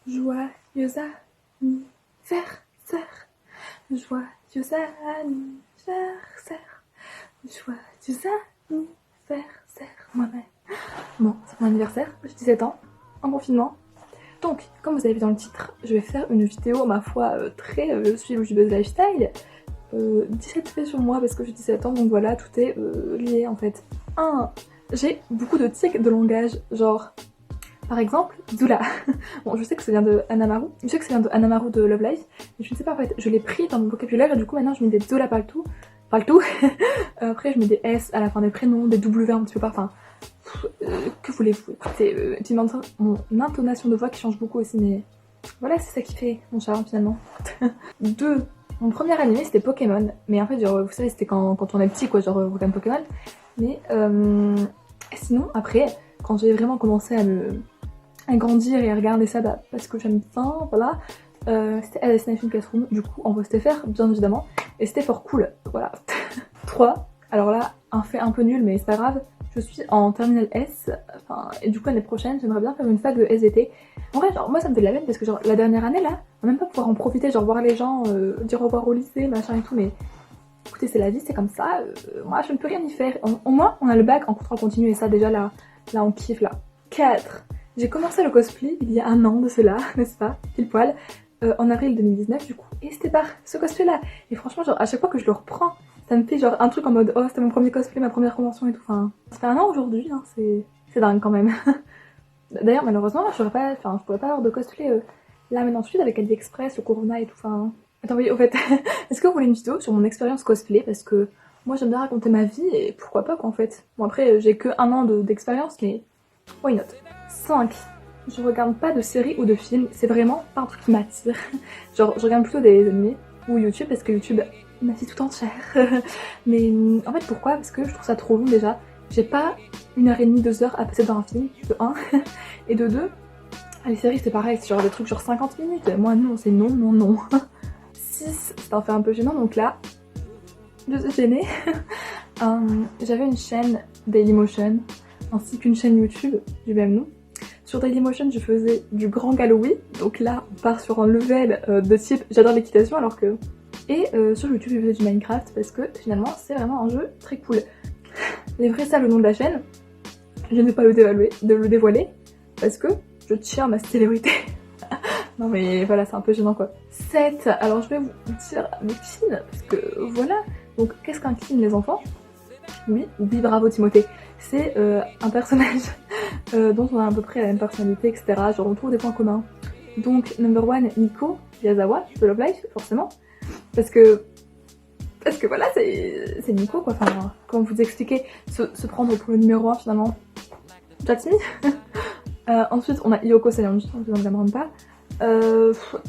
Joyeux anniversaire, joyeux anniversaire, joyeux anniversaire, moi-même. Bon, c'est mon anniversaire, j'ai 17 ans, en confinement. Donc, comme vous avez vu dans le titre, je vais faire une vidéo, ma foi, très je suis youtubeuse lifestyle. 17 faits sur moi parce que j'ai 17 ans, donc voilà, tout est lié en fait. 1. J'ai beaucoup de tics de langage, genre... Par exemple, Zula. Bon, je sais que ça vient de Anamaru. Je sais que ça vient de Anamaru de Love Live. Mais je ne sais pas en fait. Je l'ai pris dans mon vocabulaire et du coup maintenant je mets des Zula partout. Partout. Après je mets des S à la fin des prénoms, des W un petit peu partout. Enfin, que voulez-vous? Écoutez, mon intonation de voix qui change beaucoup aussi, mais voilà, c'est ça qui fait mon charme finalement. 2. Mon premier animé c'était Pokémon. Mais en fait, genre, vous savez, c'était quand on est petit quoi, genre on regarde Pokémon. Mais sinon, après, quand j'ai vraiment commencé à grandir et à regarder ça parce que j'aime bien, voilà. C'était à Destination Classroom, du coup en VSTFR, bien évidemment, et c'était fort cool, voilà. 3. Alors là, un fait un peu nul, mais c'est pas grave, je suis en terminale S, enfin, et du coup l'année prochaine, j'aimerais bien faire une fac de SVT. En vrai, genre, moi ça me fait de la peine parce que genre, la dernière année là, on va même pas pouvoir en profiter, genre voir les gens, dire au revoir au lycée, machin et tout, mais écoutez, c'est la vie, c'est comme ça, moi je ne peux rien y faire. Au moins, on a le bac en contrôle continu et ça déjà là on kiffe là. 4. J'ai commencé le cosplay il y a un an de cela, n'est-ce pas, pile poil, en avril 2019 du coup, et c'était par ce cosplay là. Et franchement, genre à chaque fois que je le reprends, ça me fait genre un truc en mode oh c'était mon premier cosplay, ma première convention et tout, enfin, ça fait un an aujourd'hui, hein, c'est dingue quand même. D'ailleurs malheureusement, je pourrais pas avoir de cosplay là maintenant tout de suite avec AliExpress, le Corona et tout, enfin... Attends oui, au fait, est-ce que vous voulez une vidéo sur mon expérience cosplay, parce que moi j'aime bien raconter ma vie et pourquoi pas quoi en fait. Bon après j'ai que un an d'expérience mais why not. 5. Je regarde pas de séries ou de films, c'est vraiment pas un truc qui m'attire. Genre je regarde plutôt des animés ou YouTube parce que YouTube ma vie tout entière. Mais en fait pourquoi? Parce que je trouve ça trop long déjà. J'ai pas 1h30, 2 heures à passer dans un film, de 1. Et de 2, les séries c'est pareil, c'est genre des trucs genre 50 minutes. Moi non, c'est non, non, non. 6, c'est un fait un peu gênant donc là, je suis gênée. J'avais une chaîne Dailymotion ainsi qu'une chaîne YouTube du même nom. Sur Dailymotion, je faisais du grand galoui, donc là on part sur un level de type j'adore l'équitation alors que... Et sur YouTube je faisais du Minecraft parce que finalement c'est vraiment un jeu très cool. Les vrais ça le nom de la chaîne, je ne vais pas le dévoiler parce que je tiens à ma célébrité. Non mais voilà, c'est un peu gênant quoi. 7. Alors je vais vous dire le kin, parce que voilà. Donc qu'est-ce qu'un kin les enfants? Oui, bravo Timothée. C'est un personnage dont on a à peu près la même personnalité, etc. Genre on trouve des points communs. Donc number 1, Nico Yazawa de Love Life, forcément. Parce que voilà, c'est Nico quoi. Enfin, comment vous expliquer, se prendre pour le numéro 1 finalement. That's me. Ensuite on a Yoko Sayanji, je ne me pas.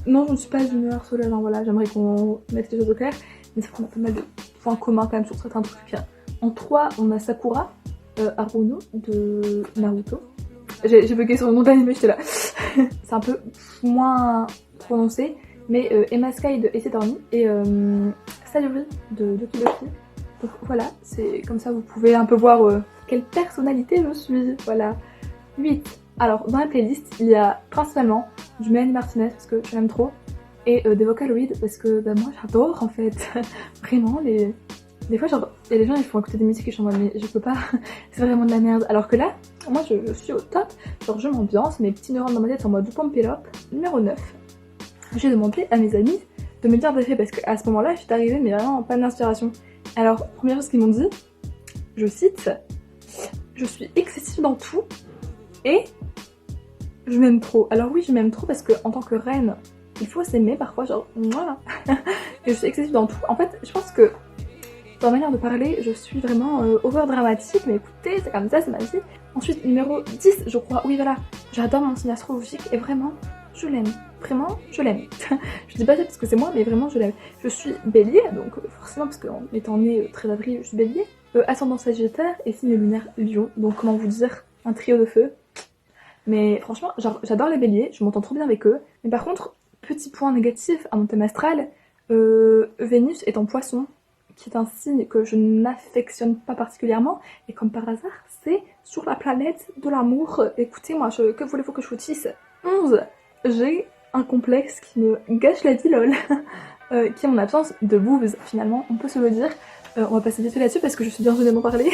Non, je ne suis pas d'humeur solaire, hein, voilà, j'aimerais qu'on mette les choses au clair, mais c'est qu'on a pas mal de points communs quand même sur certains trucs. En 3, on a Sakura Haruno de Naruto. J'ai bugué sur le nom de l'anime, j'étais là. C'est un peu moins prononcé, mais Emma Sky de Ace Attorney et Sayuri de Doki Doki. Donc voilà, c'est comme ça vous pouvez un peu voir quelle personnalité je suis, voilà. 8. Alors dans la playlist il y a principalement du Mélanie Martinez parce que je l'aime trop et des Vocaloid parce que bah, moi j'adore en fait. Vraiment des fois genre il y a des gens ils font écouter des musiques et je suis en mode mais je peux pas, c'est vraiment de la merde. Alors que là moi je suis au top, genre je m'ambiance, mes petits neurones dans ma tête sont en mode pump it up. Numéro 9. J'ai demandé à mes amis de me dire des faits parce qu'à ce moment là je suis arrivée mais vraiment en panne d'inspiration. Alors première chose qu'ils m'ont dit, je cite, je suis excessive dans tout et je m'aime trop. Alors oui, je m'aime trop parce que en tant que reine, il faut s'aimer parfois, genre voilà. Et je suis excessive dans tout. En fait, je pense que dans ma manière de parler, je suis vraiment over dramatique, mais écoutez, c'est comme ça, c'est ma vie. Ensuite, numéro 10, je crois. Oui, voilà. J'adore mon signe astrologique et vraiment, je l'aime. Vraiment, je l'aime. Je dis pas ça parce que c'est moi, mais vraiment, je l'aime. Je suis bélier, donc forcément, parce qu'en étant née 13 avril, je suis bélier. Ascendant sagittaire et signe lunaire lion. Donc, comment vous dire, un trio de feu. Mais franchement, genre, j'adore les béliers, je m'entends trop bien avec eux. Mais par contre, petit point négatif à mon thème astral, Vénus est en poisson, qui est un signe que je n'affectionne pas particulièrement. Et comme par hasard, c'est sur la planète de l'amour. Écoutez, moi, que voulez-vous que je vous dise? 11. j'ai un complexe qui me gâche la vie lol, qui est mon absence de boobs finalement, on peut se le dire. On va passer vite là-dessus parce que je suis bien gênée d'en parler.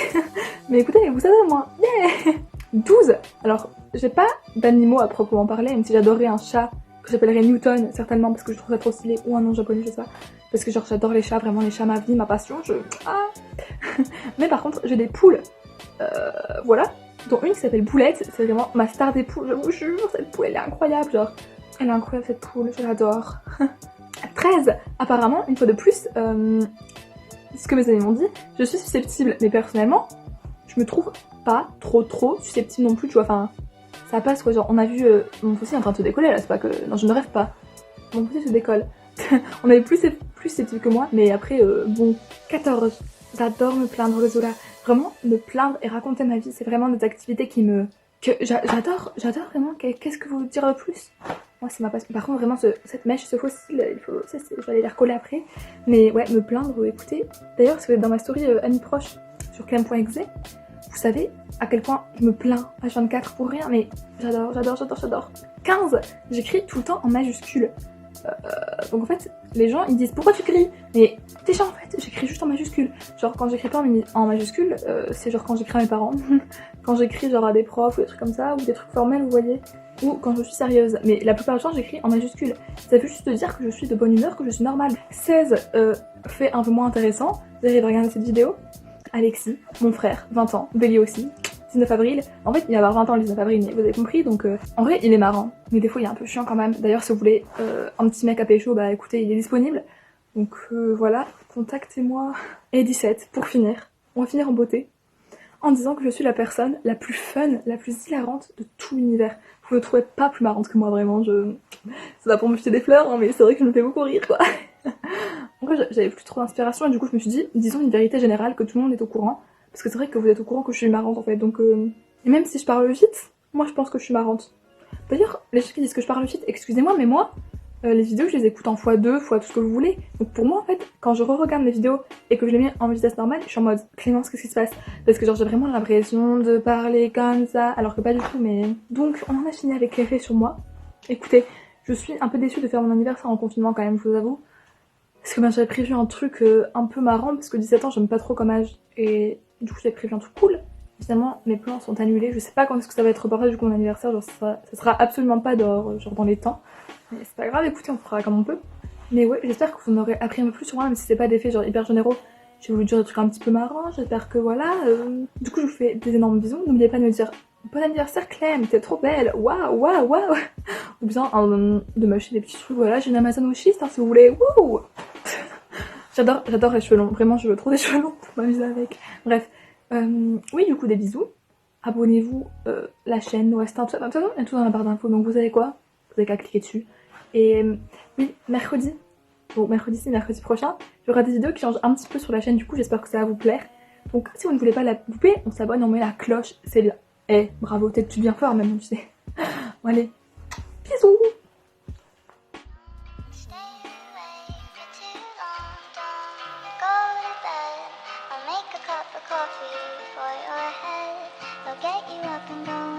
Mais écoutez, vous savez moi, yeah 12. Alors, j'ai pas d'animaux à proprement parler, même si j'adorerais un chat que j'appellerais Newton, certainement parce que je trouve ça trop stylé, ou un nom japonais, je sais pas. Parce que genre j'adore les chats, vraiment les chats, ma vie, ma passion, Ah Mais par contre, j'ai des poules, voilà, dont une qui s'appelle Boulette, c'est vraiment ma star des poules, je vous jure, cette poule elle est incroyable, genre, elle est incroyable cette poule, je l'adore. 13. Apparemment, une fois de plus, ce que mes amis m'ont dit, je suis susceptible, mais personnellement, je me trouve pas trop susceptible non plus, tu vois, enfin, ça passe quoi, genre on a vu mon fossile en train de se décoller là, c'est pas que, non je ne rêve pas, mon fossile se décolle. On avait plus susceptible que moi, mais après, bon, 14, j'adore me plaindre les là, vraiment, me plaindre et raconter ma vie, c'est vraiment des activités qui me, que j'adore vraiment, qu'est-ce que vous dire de plus? Moi c'est ma passion, par contre vraiment cette mèche, ce fossile, il faut, je vais aller les recoller après, mais ouais, me plaindre, écoutez, d'ailleurs si vous êtes dans ma story amis proches sur clem.exe, vous savez à quel point je me plains H24 pour rien, mais j'adore. 15, j'écris tout le temps en majuscule. Donc en fait, les gens ils disent pourquoi tu cries? Mais déjà en fait, j'écris juste en majuscule. Genre quand j'écris pas en majuscule, c'est genre quand j'écris à mes parents, quand j'écris genre à des profs ou des trucs comme ça, ou des trucs formels, vous voyez, ou quand je suis sérieuse. Mais la plupart du temps, j'écris en majuscule. Ça veut juste dire que je suis de bonne humeur, que je suis normale. 16, fait un peu moins intéressant. Vous allez regarder cette vidéo. Alexis, mon frère, 20 ans, Bélier aussi, 19 avril. En fait, il va avoir 20 ans le 19 avril, mais vous avez compris, donc en vrai, il est marrant. Mais des fois, il est un peu chiant quand même. D'ailleurs, si vous voulez un petit mec à pécho, bah écoutez, il est disponible. Donc voilà, contactez-moi. Et 17, pour finir, on va finir en beauté, en disant que je suis la personne la plus fun, la plus hilarante de tout l'univers. Vous ne trouvez pas plus marrante que moi, vraiment, c'est pas pour me jeter des fleurs, hein, mais c'est vrai que je me fais beaucoup rire, quoi. En vrai, j'avais plus trop d'inspiration et du coup, je me suis dit, disons une vérité générale que tout le monde est au courant. Parce que c'est vrai que vous êtes au courant que je suis marrante en fait, donc... Et même si je parle vite, moi je pense que je suis marrante. D'ailleurs, les gens qui disent que je parle vite, excusez-moi, mais moi, les vidéos, je les écoute en x2, fois tout ce que vous voulez. Donc pour moi, en fait, quand je re-regarde mes vidéos et que je les mets en vitesse normale, je suis en mode, Clémence, qu'est-ce qui se passe? Parce que genre, j'ai vraiment l'impression de parler comme ça, alors que pas du tout, mais... Donc, on en a fini avec l'effet sur moi. Écoutez, je suis un peu déçue de faire mon anniversaire en confinement quand même, je vous avoue. Parce que ben, j'avais prévu un truc un peu marrant, parce que 17 ans, j'aime pas trop comme âge. Et du coup, j'avais prévu un truc cool. Finalement, mes plans sont annulés. Je sais pas quand est-ce que ça va être reporté, du coup, mon anniversaire. Genre, ça sera absolument pas dehors, genre dans les temps. Mais c'est pas grave, écoutez, on fera comme on peut. Mais ouais, j'espère que vous en aurez appris un peu plus sur moi, même si c'est pas des faits genre hyper généraux. Je vais vous dire des trucs un petit peu marrants. J'espère que voilà. Du coup, je vous fais des énormes bisous. N'oubliez pas de me dire bon anniversaire, Clem, t'es trop belle. Waouh. Ou bien de m'acheter des petits trucs. Voilà, j'ai une Amazon Wishlist, hein, si vous voulez. Wouh. J'adore les cheveux longs, vraiment je veux trop des cheveux longs pour m'amuser avec. Bref, oui du coup des bisous, abonnez-vous, la chaîne, Westin, tout ça, il y a tout dans la barre d'infos, donc vous savez quoi? Vous avez qu'à cliquer dessus. Et oui, mercredi, bon mercredi prochain, il y aura des vidéos qui changent un petit peu sur la chaîne, du coup j'espère que ça va vous plaire. Donc si vous ne voulez pas la louper, on s'abonne, on met la cloche, c'est bien. Eh, bravo, t'es bien fort même, tu sais. Bon allez, bisous. Coffee for your head, I'll get you up and going.